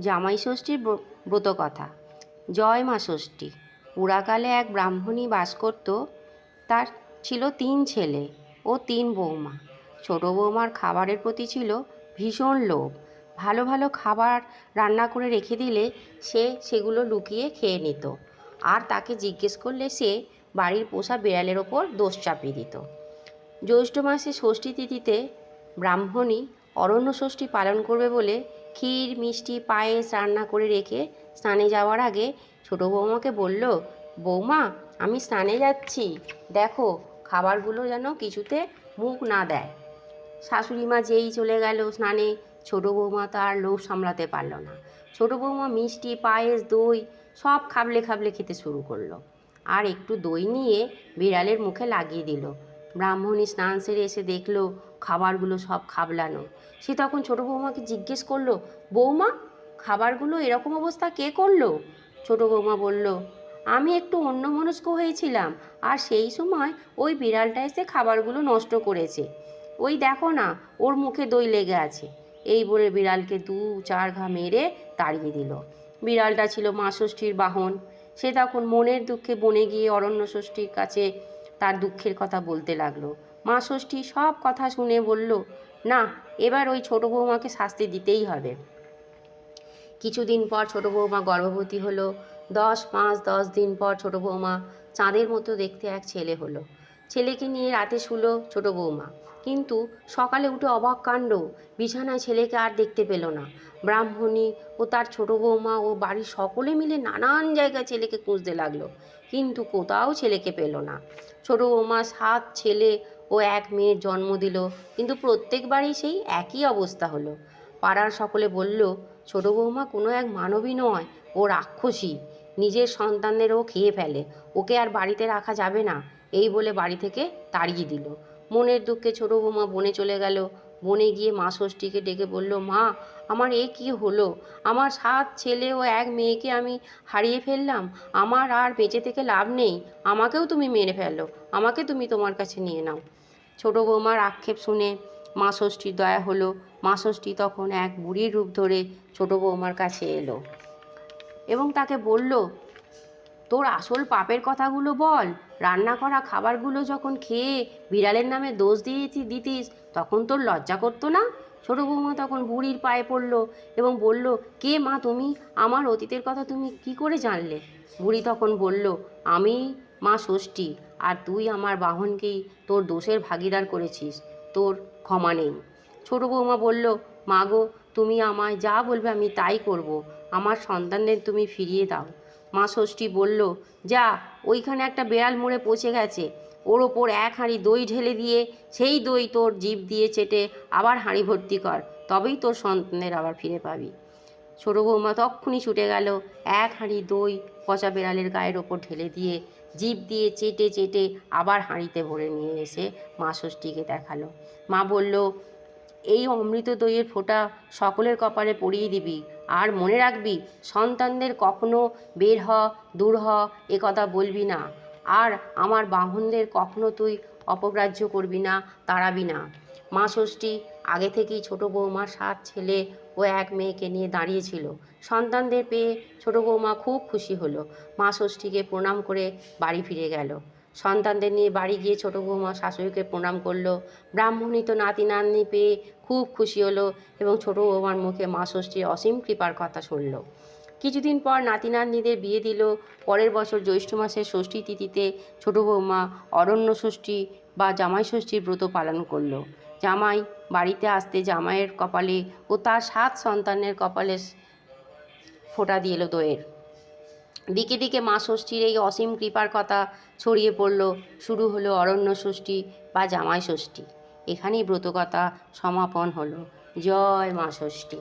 জামাই ষষ্ঠীর ব্রতকথা। জয় মা ষষ্ঠী। পুরাকালে এক ব্রাহ্মণী বাস করত। তার ছিল 3 ছেলে ও 3 বৌমা। ছোট বৌমার খাবারের প্রতি ছিল ভীষণ লোভ। ভালো ভালো খাবার রান্না করে রেখে দিলে সে সেগুলো লুকিয়ে খেয়ে নিত, আর তাকে জিজ্ঞেস করলে সে বাড়ির পোষা বিড়ালের ওপর দোষ চাপিয়ে দিত। জ্যৈষ্ঠ মাসে ষষ্ঠী তিথিতে ব্রাহ্মণী অরণ্য ষষ্ঠী পালন করবে বলে ক্ষীর, মিষ্টি, পায়েস রান্না করে রেখে স্নানে যাওয়ার আগে ছোটো বৌমাকে বলল, বৌমা, আমি স্নানে যাচ্ছি, দেখো খাবারগুলো যেন কিছুতে মুখ না দেয়। শাশুড়ি মা যেই চলে গেল স্নানে, ছোটো বৌমা তার লোভ সামলাতে পারল না। ছোটো বৌমা মিষ্টি, পায়েস, দই সব খাবলে খাবলে খেতে শুরু করলো, আর একটু দই নিয়ে বিড়ালের মুখে লাগিয়ে দিল। ব্রাহ্মণী স্নান সেরে এসে দেখলো খাবারগুলো সব খাবলানো। সে তখন ছোটো বৌমাকে জিজ্ঞেস করলো, বৌমা, খাবারগুলো এরকম অবস্থা কে করলো? ছোটো বৌমা বলল, আমি একটু অন্যমনস্ক হয়েছিলাম, আর সেই সময় ওই বিড়ালটা এসে খাবারগুলো নষ্ট করেছে। ওই দেখো না, ওর মুখে দই লেগে আছে। এই বলে বিড়ালকে 2-4 ঘা মেরে তাড়িয়ে দিল। বিড়ালটা ছিল মা ষষ্ঠীর বাহন। সে তখন মনের দুঃখে বনে গিয়ে অরণ্য ষষ্ঠীর কাছে তার দুঃখের কথা বলতে লাগলো। মা ষষ্ঠী সব কথা শুনে বলল, না, এবার ওই ছোটো বৌমাকে শাস্তি দিতেই হবে। কিছুদিন পর ছোটো বৌমা গর্ভবতী হলো। 10 মাস 10 দিন পর ছোটো বৌমা চাঁদের মতো দেখতে এক ছেলে হলো। ছেলেকে নিয়ে রাতে শুলো ছোটো বৌমা, কিন্তু সকালে উঠে অবাক কাণ্ড, বিছানায় ছেলেকে আর দেখতে পেল না। ব্রাহ্মণী ও তার ছোটো বৌমা ও বাড়ির সকলে মিলে নানান জায়গায় ছেলেকে খুঁজতে লাগলো, কিন্তু কোথাও ছেলেকে পেল না। ছোটো বৌমা 7 ছেলে ও 1 মেয়ের জন্ম দিল, কিন্তু প্রত্যেকবারই সেই একই অবস্থা হলো। পাড়ার সকলে বলল, ছোটো বৌমা কোনো এক মানবী নয়, ও রাক্ষসী। নিজের সন্তানদেরও খেয়ে ফেলে, ওকে আর বাড়িতে রাখা যাবে না। এই বলে বাড়ি থেকে তাড়িয়ে দিল। মনের দুঃখে ছোটো বৌমা বনে চলে গেল। বনে গিয়ে মা ষষ্ঠীকে ডেকে বলল, মা, আমার এ কী হলো? আমার 7 ছেলে ও 1 মেয়েকে আমি হারিয়ে ফেললাম। আমার আর বেঁচে থেকে লাভ নেই, আমাকেও তুমি মেরে ফেলো, আমাকে তুমি তোমার কাছে নিয়ে নাও। ছোটো বৌমার আক্ষেপ শুনে মা ষষ্ঠীর দয়া হলো। মা ষষ্ঠী তখন এক বুড়ির রূপ ধরে ছোটো বৌমার কাছে এলো এবং তাকে বলল, তোর আসল পাপের কথাগুলো বল। রান্না করা খাবারগুলো যখন খেয়ে বিড়ালের নামে দোষ দিতিস, তখন তোর লজ্জা করতো না? ছোটো বৌমা তখন বুড়ির পায়ে পড়ল এবং বলল, কে মা তুমি? আমার অতীতের কথা তুমি কি করে জানলে? বুড়ি তখন বলল, আমি মা ষষ্ঠী, আর তুই আমার বাহনকেই তোর দোষের ভাগিদার করেছিস, তোর ক্ষমা নেই। ছোটো বৌমা বলল, মা গো, তুমি আমায় যা বলবে আমি তাই করব, আমার সন্তানদের তুমি ফিরিয়ে দাও। মা ষষ্ঠী বলল, যা, ওইখানে একটা বেড়াল মরে পচে গেছে, ওর ওপর 1 হাঁড়ি দই ঢেলে দিয়ে সেই দই তোর জিভ দিয়ে চেটে আবার হাঁড়ি ভর্তি কর, তবেই তোর সন্তানদের আবার ফিরে পাবি। ছোটো বৌমা তক্ষুনি ছুটে গেল, 1 হাঁড়ি দই পচা বেড়ালের গায়ের ওপর ঢেলে দিয়ে জিভ দিয়ে চেটে চেটে আবার হাঁড়িতে ভরে নিয়ে এসে মা ষষ্ঠীকে দেখালো। মা বলল, এই অমৃত দইয়ের ফোঁটা সকলের কপালে পরিয়ে দিবি, আর মনে রাখবি, সন্তানদের কখনো বের হ, দূর হ এ কথা বলবি না, আর আমার বাহনদের কখনো তুই অপগ্রাহ্য করবি না, তাড়াবি না। মা ষষ্ঠী আগে থেকেই ছোটো বৌমার 7 ছেলে ও 1 মেয়েকে নিয়ে দাঁড়িয়েছিল। সন্তানদের পেয়ে ছোটো বৌমা খুব খুশি হলো। মা ষষ্ঠীকে প্রণাম করে বাড়ি ফিরে গেল। সন্তানদের নিয়ে বাড়ি গিয়ে ছোটো বৌমা শাশুড়িকে প্রণাম করলো। ব্রাহ্মণী তো নাতি নাতনি পেয়ে খুব খুশি হলো এবং ছোটো বৌমার মুখে মা ষষ্ঠীর অসীম কৃপার কথা শুনল। কিছুদিন পর নাতি নাতনিদের বিয়ে দিল। পরের বছর জ্যৈষ্ঠ মাসের ষষ্ঠী তিথিতে ছোটো বৌমা অরণ্য ষষ্ঠী বা জামাই ষষ্ঠীর ব্রত পালন করলো। জামাই বাড়িতে আসতে জামাইয়ের কপালে ও তার 7 সন্তানের কপালে ফোঁটা দিয়ে এলো দইয়ের। দিকে দিকে মা ষষ্ঠীর এই অসীম কৃপার কথা ছড়িয়ে পড়ল। শুরু হলো অরণ্য ষষ্ঠী বা জামাই ষষ্ঠী। এখানেই ব্রতকথা সমাপন হলো। জয় মা ষষ্ঠী।